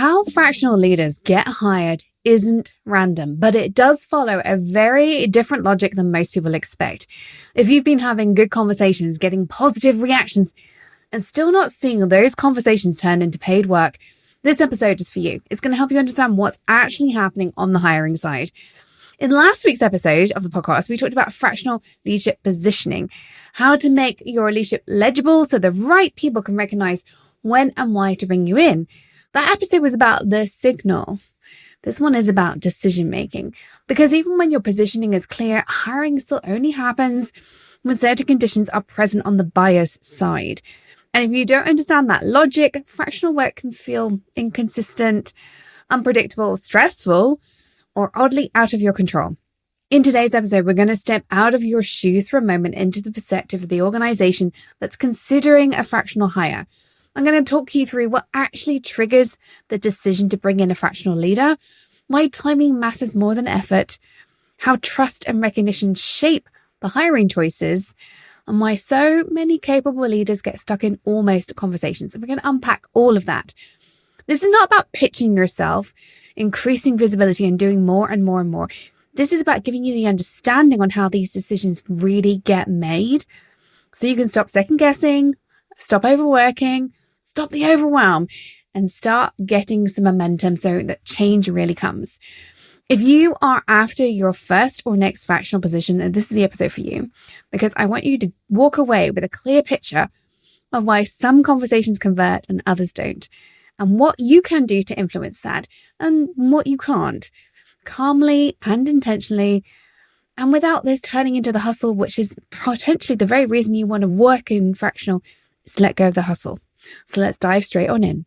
How fractional leaders get hired isn't random, but it does follow a very different logic than most people expect. If you've been having good conversations, getting positive reactions, and still not seeing those conversations turn into paid work, this episode is for you. It's going to help you understand what's actually happening on the hiring side. In last week's episode of the podcast, we talked about fractional leadership positioning, how to make your leadership legible so the right people can recognize when and why to bring you in. That episode was about the signal. This one is about decision making, because even when your positioning is clear, hiring still only happens when certain conditions are present on the buyer's side. And if you don't understand that logic, fractional work can feel inconsistent, unpredictable, stressful, or oddly out of your control. In today's episode, we're going to step out of your shoes for a moment into the perspective of the organization that's considering a fractional hire. I'm going to talk you through what actually triggers the decision to bring in a fractional leader, why timing matters more than effort, how trust and recognition shape the hiring choices, and why so many capable leaders get stuck in almost conversations. And we're going to unpack all of that. This is not about pitching yourself, increasing visibility, and doing more and more and more. This is about giving you the understanding on how these decisions really get made, so you can stop second guessing, stop overworking, stop the overwhelm, and start getting some momentum so that change really comes. If you are after your first or next fractional position, and this is the episode for you, because I want you to walk away with a clear picture of why some conversations convert and others don't, and what you can do to influence that, and what you can't, calmly and intentionally, and without this turning into the hustle, which is potentially the very reason you want to work in fractional, is to let go of the hustle. So let's dive straight on in.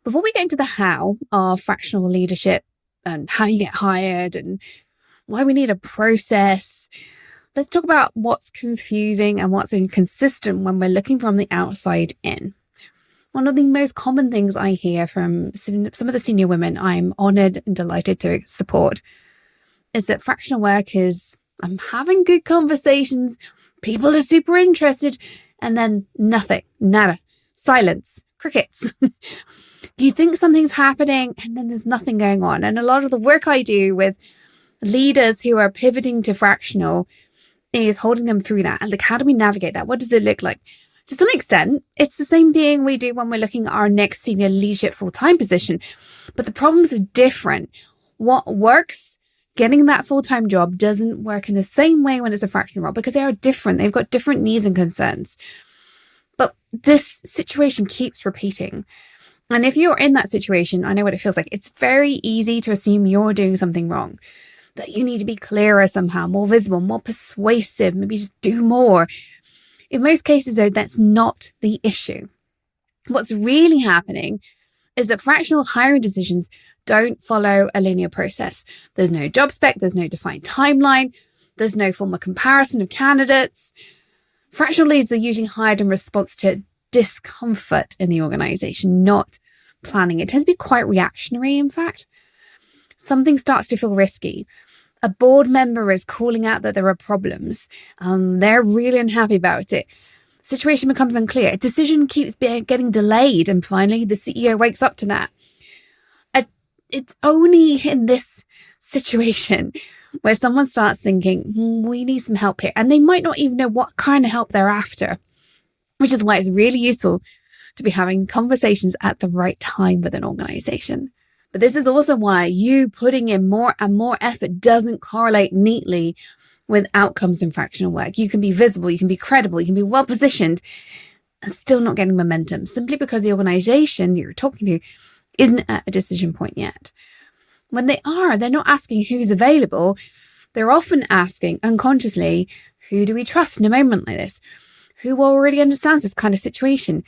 Before we get into the how of fractional leadership and how you get hired and why we need a process, let's talk about what's confusing and what's inconsistent when we're looking from the outside in. One of the most common things I hear from some of the senior women I'm honored and delighted to support is that fractional work is, I'm having good conversations, people are super interested, and then nothing, nada, silence, crickets. You think something's happening and then there's nothing going on. And a lot of the work I do with leaders who are pivoting to fractional is holding them through that. And like, how do we navigate that? What does it look like? To some extent, it's the same thing we do when we're looking at our next senior leadership full-time position. But the problems are different. What works, getting that full-time job, doesn't work in the same way when it's a fractional role because they are different. They've got different needs and concerns. But this situation keeps repeating. And if you're in that situation, I know what it feels like. It's very easy to assume you're doing something wrong, that you need to be clearer somehow, more visible, more persuasive, maybe just do more. In most cases, though, that's not the issue. What's really happening is that fractional hiring decisions don't follow a linear process. There's no job spec, there's no defined timeline, there's no formal comparison of candidates. Fractional leads are usually hired in response to discomfort in the organization, not planning. It tends to be quite reactionary, in fact. Something starts to feel risky. A board member is calling out that there are problems. They're really unhappy about it. Situation becomes unclear. A decision keeps getting delayed, and finally the CEO wakes up to that. It's only in this situation where someone starts thinking, we need some help here. And they might not even know what kind of help they're after, which is why it's really useful to be having conversations at the right time with an organization. But this is also why you putting in more and more effort doesn't correlate neatly with outcomes in fractional work. You can be visible, you can be credible, you can be well positioned and still not getting momentum simply because the organization you're talking to isn't at a decision point yet. When they are, they're not asking who's available. They're often asking unconsciously, who do we trust in a moment like this? Who already understands this kind of situation?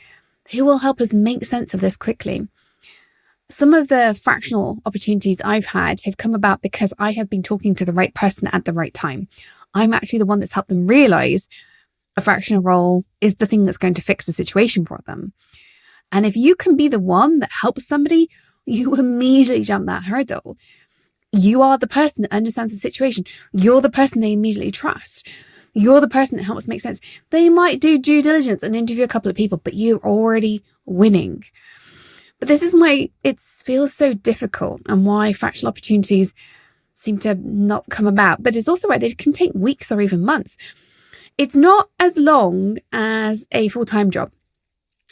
Who will help us make sense of this quickly? Some of the fractional opportunities I've had have come about because I have been talking to the right person at the right time. I'm actually the one that's helped them realize a fractional role is the thing that's going to fix the situation for them. And if you can be the one that helps somebody, you immediately jump that hurdle. You are the person that understands the situation. You're the person they immediately trust. You're the person that helps make sense. They might do due diligence and interview a couple of people, but you're already winning. But this is why it feels so difficult and why fractional opportunities seem to not come about. But it's also why they can take weeks or even months. It's not as long as a full-time job.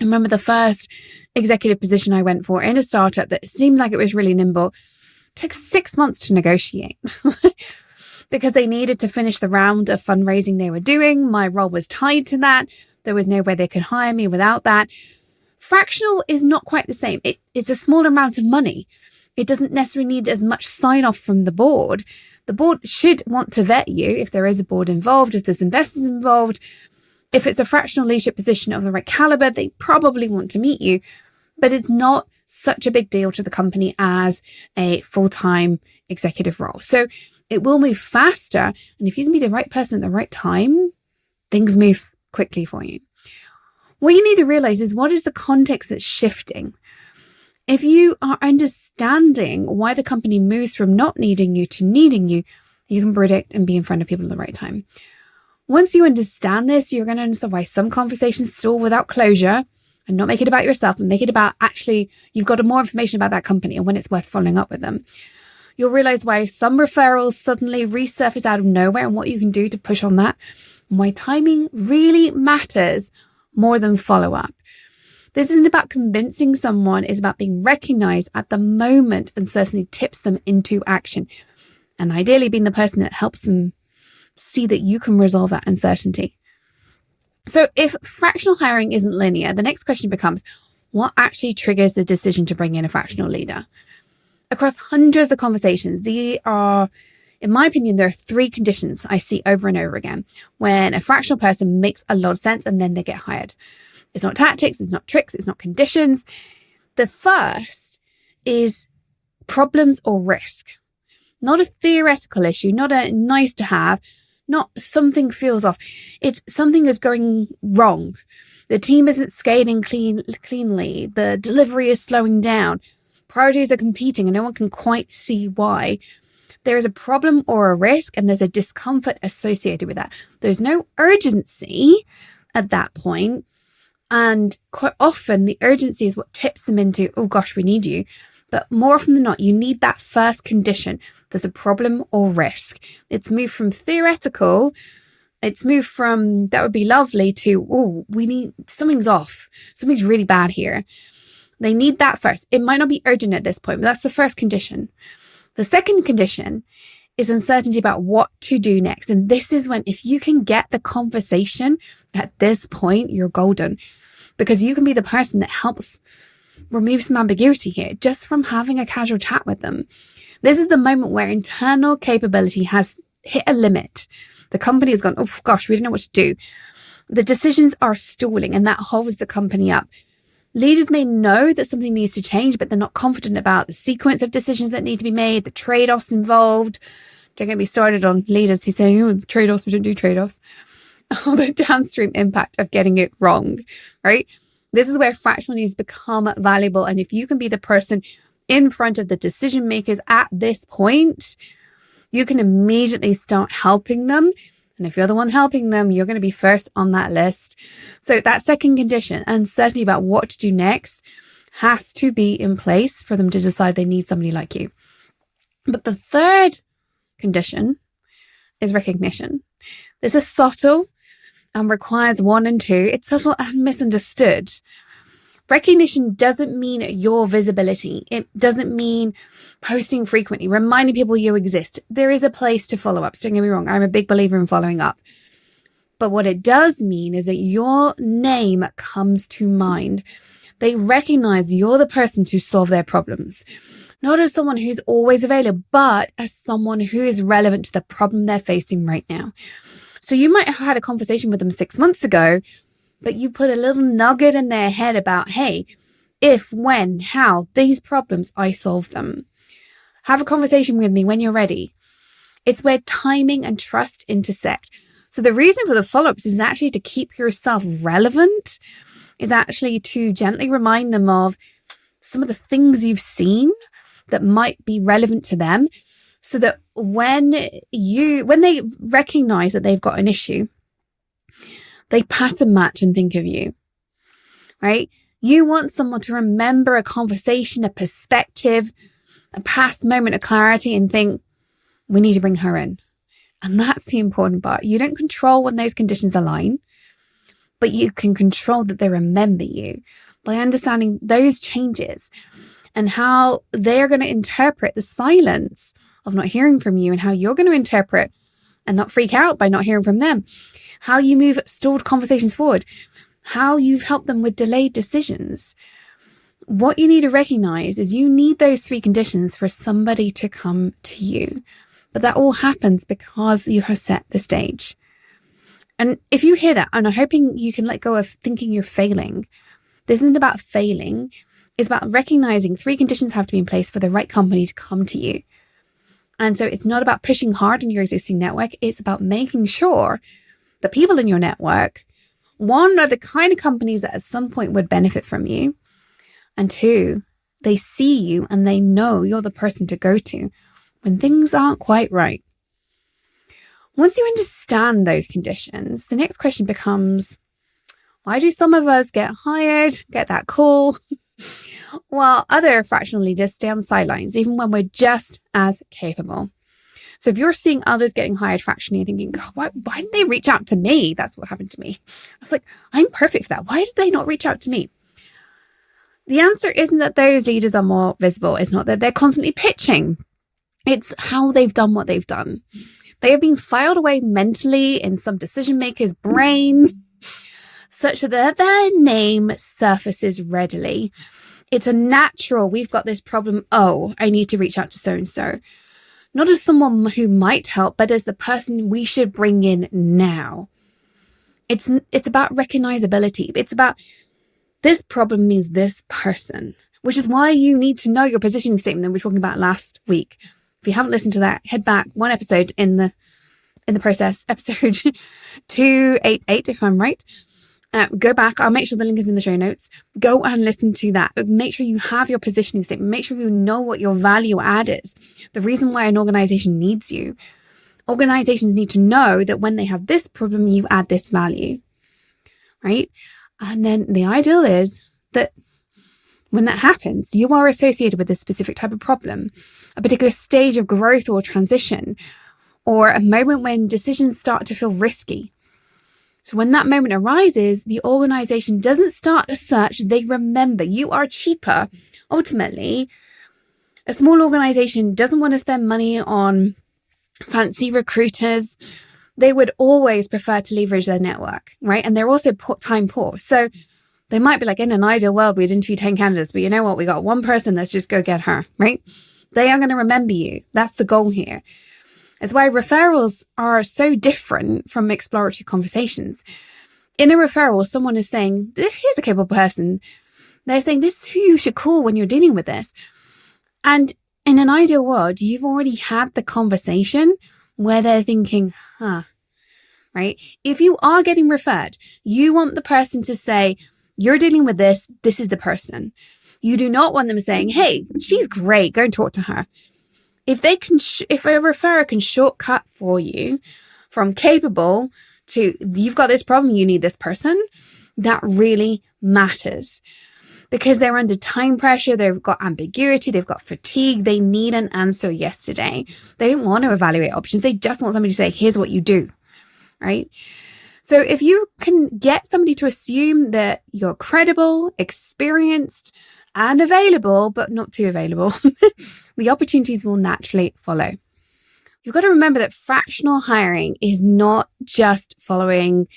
I remember the first executive position I went for in a startup that seemed like it was really nimble took 6 months to negotiate because they needed to finish the round of fundraising they were doing. My role was tied to that. There was no way they could hire me without that. Fractional is not quite the same. It's a smaller amount of money. It doesn't necessarily need as much sign-off from the board. The board should want to vet you if there is a board involved, if there's investors involved. If it's a fractional leadership position of the right caliber, they probably want to meet you. But it's not such a big deal to the company as a full-time executive role. So it will move faster. And if you can be the right person at the right time, things move quickly for you. What you need to realize is what is the context that's shifting. If you are understanding why the company moves from not needing you to needing you, you can predict and be in front of people at the right time. Once you understand this, you're going to understand why some conversations stall without closure, and not make it about yourself and make it about actually you've got more information about that company and when it's worth following up with them. You'll realize why some referrals suddenly resurface out of nowhere and what you can do to push on that, and why timing really matters more than follow-up. This isn't about convincing someone, it's about being recognized at the moment and certainly tips them into action. And ideally being the person that helps them see that you can resolve that uncertainty. So if fractional hiring isn't linear, the next question becomes, what actually triggers the decision to bring in a fractional leader? Across hundreds of conversations, in my opinion, there are 3 conditions I see over and over again when a fractional person makes a lot of sense and then they get hired. It's not tactics, it's not tricks, it's not conditions. The first is problems or risk. Not a theoretical issue, not a nice to have, not something feels off. It's something is going wrong. The team isn't scaling cleanly. The delivery is slowing down. Priorities are competing and no one can quite see why. There is a problem or a risk and there's a discomfort associated with that. There's no urgency at that point. And quite often the urgency is what tips them into, oh gosh, we need you. But more often than not, you need that first condition. There's a problem or risk. It's moved from theoretical. It's moved from that would be lovely to, oh, something's off. Something's really bad here. They need that first. It might not be urgent at this point, but that's the first condition. The second condition is uncertainty about what to do next. And this is when, if you can get the conversation at this point, you're golden, because you can be the person that helps remove some ambiguity here just from having a casual chat with them. This is the moment where internal capability has hit a limit. The company has gone, oh gosh, we don't know what to do. The decisions are stalling and that holds the company up. Leaders may know that something needs to change, but they're not confident about the sequence of decisions that need to be made, the trade-offs involved. Don't get me started on leaders who say, oh, the trade-offs, we don't do trade-offs. All the downstream impact of getting it wrong, right? This is where fractional needs become valuable. And if you can be the person in front of the decision makers at this point, you can immediately start helping them. And if you're the one helping them, you're going to be first on that list. So that second condition, uncertainty about what to do next, has to be in place for them to decide they need somebody like you. But the third condition is recognition. This is subtle and requires 1 and 2. It's subtle and misunderstood. Recognition doesn't mean your visibility. It doesn't mean posting frequently, reminding people you exist. There is a place to follow up. So don't get me wrong. I'm a big believer in following up. But what it does mean is that your name comes to mind. They recognize you're the person to solve their problems. Not as someone who's always available, but as someone who is relevant to the problem they're facing right now. So you might have had a conversation with them 6 months ago, but you put a little nugget in their head about, hey, if, when, how, these problems, I solve them. Have a conversation with me when you're ready. It's where timing and trust intersect. So the reason for the follow-ups is actually to keep yourself relevant is actually to gently remind them of some of the things you've seen that might be relevant to them, so that when they recognize that they've got an issue, they pattern match and think of you, right? You want someone to remember a conversation, a perspective, a past moment of clarity and think, we need to bring her in. And that's the important part. You don't control when those conditions align, but you can control that they remember you by understanding those changes and how they're going to interpret the silence of not hearing from you, and how you're going to interpret and not freak out by not hearing from them, how you move stalled conversations forward, how you've helped them with delayed decisions. What you need to recognize is you need those 3 conditions for somebody to come to you. But that all happens because you have set the stage. And if you hear that, and I'm hoping you can let go of thinking you're failing. This isn't about failing. It's about recognizing 3 conditions have to be in place for the right company to come to you. And so it's not about pushing hard on your existing network. It's about making sure the people in your network, 1, are the kind of companies that at some point would benefit from you. And 2, they see you and they know you're the person to go to when things aren't quite right. Once you understand those conditions, the next question becomes, why do some of us get hired, get that call, while other fractional leaders stay on the sidelines, even when we're just as capable? So if you're seeing others getting hired fractionally and thinking, God, why didn't they reach out to me? That's what happened to me. I was like, I'm perfect for that. Why did they not reach out to me? The answer isn't that those leaders are more visible. It's not that they're constantly pitching. It's how they've done what they've done. They have been filed away mentally in some decision maker's brain, such that their name surfaces readily. It's a natural, we've got this problem. Oh, I need to reach out to so-and-so. Not as someone who might help, but as the person we should bring in now. It's about recognizability. It's about this problem means this person, which is why you need to know your positioning statement that we were talking about last week. If you haven't listened to that, head back 1 episode in the process, episode 288, if I'm right. Go back. I'll make sure the link is in the show notes. Go and listen to that. But make sure you have your positioning statement. Make sure you know what your value add is. The reason why an organization needs you. Organizations need to know that when they have this problem, you add this value, right? And then the ideal is that when that happens, you are associated with this specific type of problem, a particular stage of growth or transition, or a moment when decisions start to feel risky. So when that moment arises, the organization doesn't start a search. They remember you are cheaper. Ultimately, a small organization doesn't want to spend money on fancy recruiters. They would always prefer to leverage their network, right? And they're also time poor. So they might be like, in an ideal world, we'd interview 10 candidates, but you know what? We got 1 person. Let's just go get her, right? They are going to remember you. That's the goal here. It's why referrals are so different from exploratory conversations. In a referral, someone is saying, here's a capable person. They're saying, this is who you should call when you're dealing with this. And in an ideal world, you've already had the conversation where they're thinking, right? If you are getting referred, you want the person to say, you're dealing with this. This is the person. You do not want them saying, hey, she's great. Go and talk to her. If they can, if a referrer can shortcut for you from capable to you've got this problem, you need this person, that really matters because they're under time pressure. They've got ambiguity. They've got fatigue. They need an answer yesterday. They don't want to evaluate options. They just want somebody to say, here's what you do, right? So if you can get somebody to assume that you're credible, experienced, and available, but not too available, the opportunities will naturally follow. You've got to remember that fractional hiring is not just following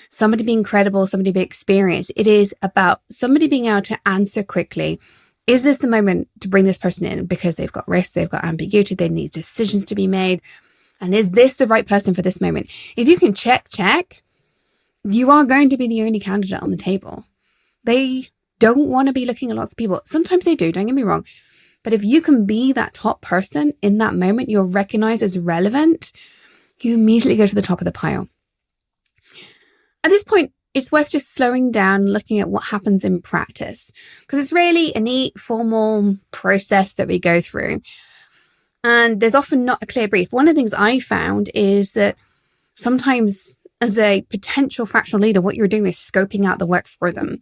somebody being credible, somebody being experienced. It is about somebody being able to answer quickly. Is this the moment to bring this person in because they've got risk, they've got ambiguity, they need decisions to be made? And is this the right person for this moment? If you can check, you are going to be the only candidate on the table. They don't want to be looking at lots of people. Sometimes they do, don't get me wrong. But if you can be that top person in that moment, you're recognized as relevant, you immediately go to the top of the pile. At this point, it's worth just slowing down, looking at what happens in practice, because it's really a neat, formal process that we go through. And there's often not a clear brief. One of the things I found is that sometimes as a potential fractional leader, what you're doing is scoping out the work for them.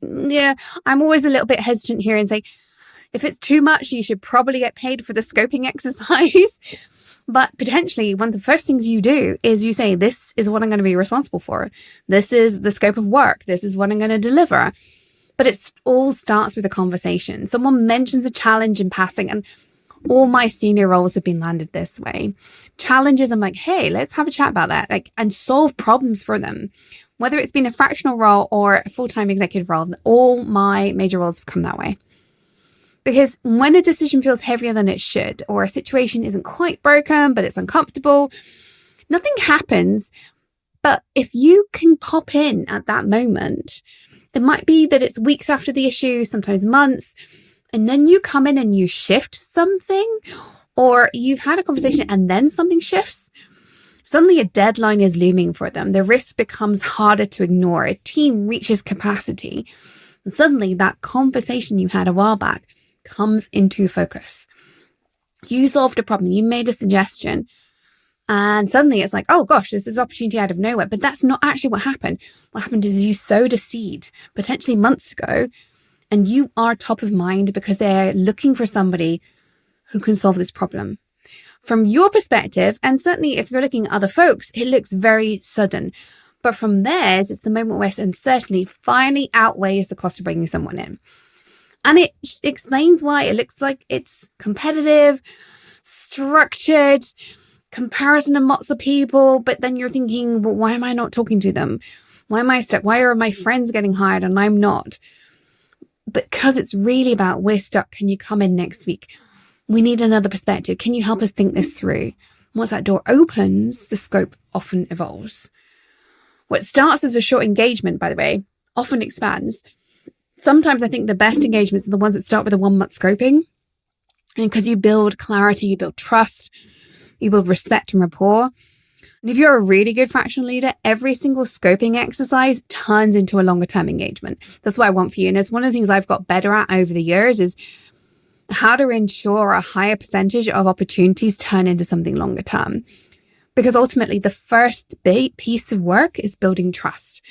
Yeah, I'm always a little bit hesitant here and say, if it's too much, you should probably get paid for the scoping exercise. But potentially one of the first things you do is you say, this is what I'm going to be responsible for. This is the scope of work. This is what I'm going to deliver. But it all starts with a conversation. Someone mentions a challenge in passing, and all my senior roles have been landed this way. Challenges, I'm like, hey, let's have a chat about that, and solve problems for them. Whether it's been a fractional role or a full-time executive role, all my major roles have come that way. Because when a decision feels heavier than it should, or a situation isn't quite broken, but it's uncomfortable, nothing happens. But if you can pop in at that moment, it might be that it's weeks after the issue, sometimes months, and then you come in and you shift something, or you've had a conversation and then something shifts. Suddenly a deadline is looming for them. The risk becomes harder to ignore. A team reaches capacity. And suddenly that conversation you had a while back comes into focus. You solved a problem. You made a suggestion. And suddenly it's like, oh gosh, this is opportunity out of nowhere. But that's not actually what happened. What happened is you sowed a seed potentially months ago, and you are top of mind because they're looking for somebody who can solve this problem. From your perspective, and certainly if you're looking at other folks, it looks very sudden. But from theirs, it's the moment where uncertainty finally outweighs the cost of bringing someone in. And it explains why it looks like it's competitive, structured, comparison of lots of people. But then you're thinking, well, why am I not talking to them? Why am I stuck? Why are my friends getting hired and I'm not? Because it's really about, we're stuck. Can you come in next week? We need another perspective. Can you help us think this through? Once that door opens, the scope often evolves. What starts as a short engagement, by the way, often expands. Sometimes I think the best engagements are the ones that start with a 1 month scoping. And because you build clarity, you build trust, you build respect and rapport. And if you're a really good fractional leader, every single scoping exercise turns into a longer term engagement. That's what I want for you. And it's one of the things I've got better at over the years is how to ensure a higher percentage of opportunities turn into something longer term. Because ultimately the first big piece of work is building trust.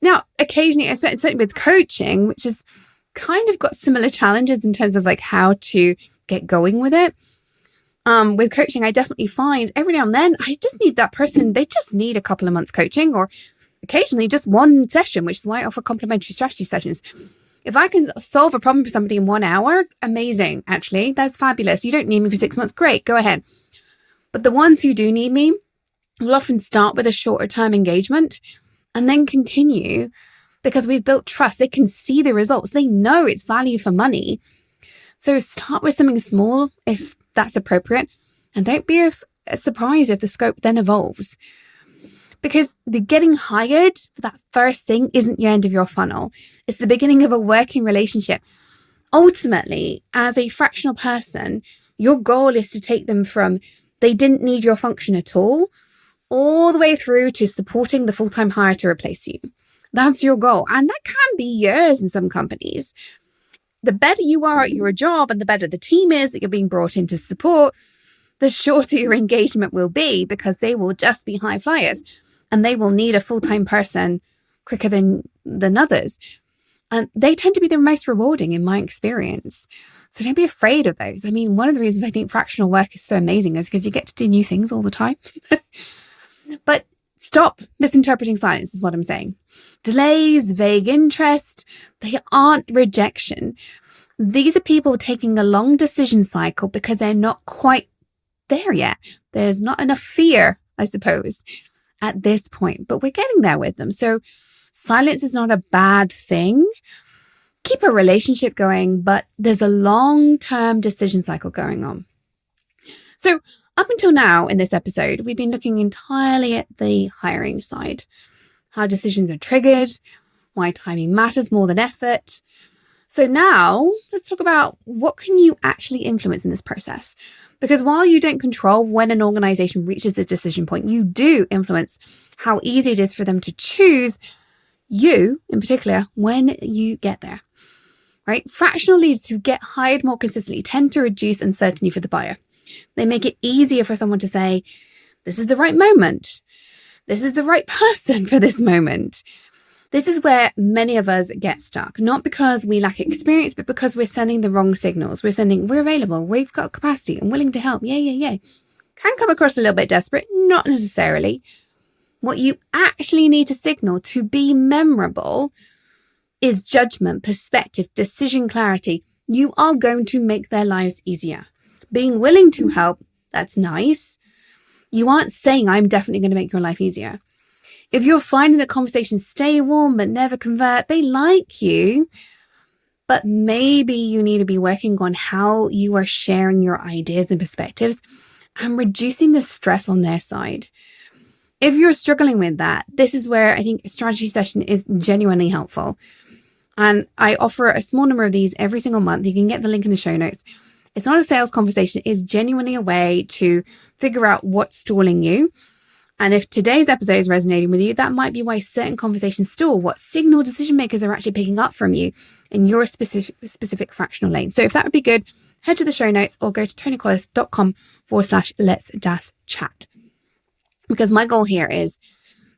Now, occasionally, certainly with coaching, which has kind of got similar challenges in terms of like how to get going with it. With coaching, I definitely find every now and then, I just need that person. They just need a couple of months coaching, or occasionally just one session, which is why I offer complimentary strategy sessions. If I can solve a problem for somebody in 1 hour, amazing. Actually, that's fabulous. You don't need me for 6 months. Great. Go ahead. But the ones who do need me will often start with a shorter term engagement and then continue because we've built trust. They can see the results. They know it's value for money. So start with something small if that's appropriate. And don't be surprised if the scope then evolves. Because the getting hired for that first thing isn't the end of your funnel. It's the beginning of a working relationship. Ultimately, as a fractional person, your goal is to take them from they didn't need your function at all the way through to supporting the full-time hire to replace you. That's your goal. And that can be years in some companies. The better you are at your job and the better the team is that you're being brought in to support, the shorter your engagement will be because they will just be high flyers and they will need a full-time person quicker than others. And they tend to be the most rewarding in my experience. So don't be afraid of those. I mean, one of the reasons I think fractional work is so amazing is because you get to do new things all the time. But stop misinterpreting silence is what I'm saying. Delays, vague interest, they aren't rejection. These are people taking a long decision cycle because they're not quite there yet. There's not enough fear, I suppose, at this point, but we're getting there with them. So silence is not a bad thing. Keep a relationship going, but there's a long-term decision cycle going on. So up until now in this episode, we've been looking entirely at the hiring side, how decisions are triggered, why timing matters more than effort. So now let's talk about what can you actually influence in this process? Because while you don't control when an organization reaches a decision point, you do influence how easy it is for them to choose you in particular when you get there, right? Fractional leaders who get hired more consistently tend to reduce uncertainty for the buyer. They make it easier for someone to say, this is the right moment. This is the right person for this moment. This is where many of us get stuck, not because we lack experience, but because we're sending the wrong signals. We're sending, we're available, we've got capacity, I'm willing to help. Yay. Can come across a little bit desperate, not necessarily. What you actually need to signal to be memorable is judgment, perspective, decision clarity. You are going to make their lives easier. Being willing to help, that's nice. You aren't saying, I'm definitely going to make your life easier. If you're finding that conversations stay warm but never convert, they like you, but maybe you need to be working on how you are sharing your ideas and perspectives and reducing the stress on their side. If you're struggling with that, this is where I think a strategy session is genuinely helpful. And I offer a small number of these every single month. You can get the link in the show notes. It's not a sales conversation. It's genuinely a way to figure out what's stalling you. And if today's episode is resonating with you, that might be why certain conversations stall, what signal decision makers are actually picking up from you in your specific fractional lane. So if that would be good, head to the show notes or go to tonycollis.com/let's-chat. Because my goal here is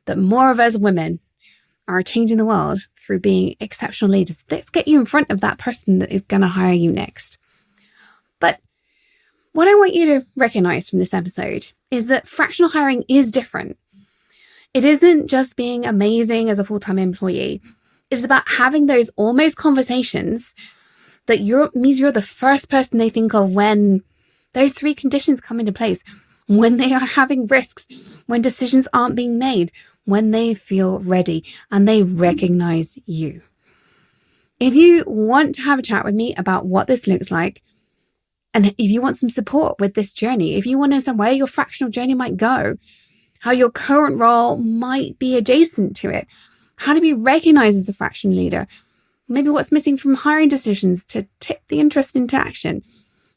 that more of us women are changing the world through being exceptional leaders. Let's get you in front of that person that is going to hire you next. But what I want you to recognize from this episode is that fractional hiring is different. It isn't just being amazing as a full-time employee. It's about having those almost conversations that means you're the first person they think of when those three conditions come into place, when they are having risks, when decisions aren't being made, when they feel ready and they recognize you. If you want to have a chat with me about what this looks like, and if you want some support with this journey, if you want to understand where your fractional journey might go, how your current role might be adjacent to it, how to be recognized as a fractional leader, maybe what's missing from hiring decisions to tip the interest into action.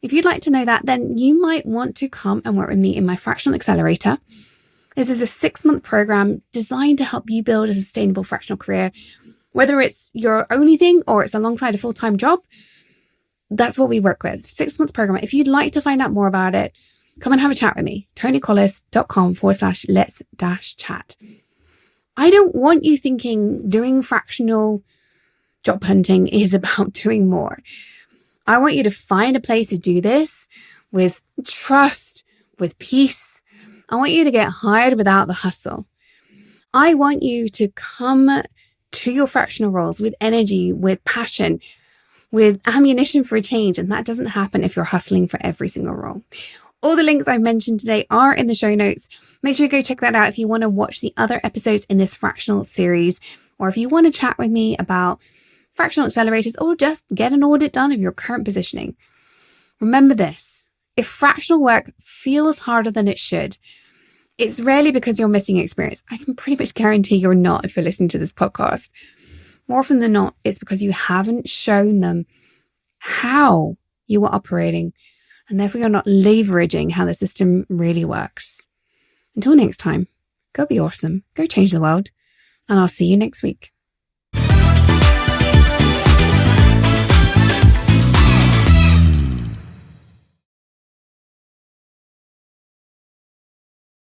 If you'd like to know that, then you might want to come and work with me in my Fractional Accelerator. This is a 6-month program designed to help you build a sustainable fractional career, whether it's your only thing or it's alongside a full-time job. That's what we work with. 6-month program. If you'd like to find out more about it, come and have a chat with me. tonycollis.com/let's-chat. I don't want you thinking doing fractional job hunting is about doing more. I want you to find a place to do this with trust, with peace. I want you to get hired without the hustle. I want you to come to your fractional roles with energy, with passion, with ammunition for a change. And that doesn't happen if you're hustling for every single role. All the links I've mentioned today are in the show notes. Make sure you go check that out if you want to watch the other episodes in this fractional series, or if you want to chat with me about fractional accelerators or just get an audit done of your current positioning. Remember this, if fractional work feels harder than it should, it's rarely because you're missing experience. I can pretty much guarantee you're not if you're listening to this podcast. More often than not, it's because you haven't shown them how you are operating, and therefore you're not leveraging how the system really works. Until next time, go be awesome, go change the world, and I'll see you next week.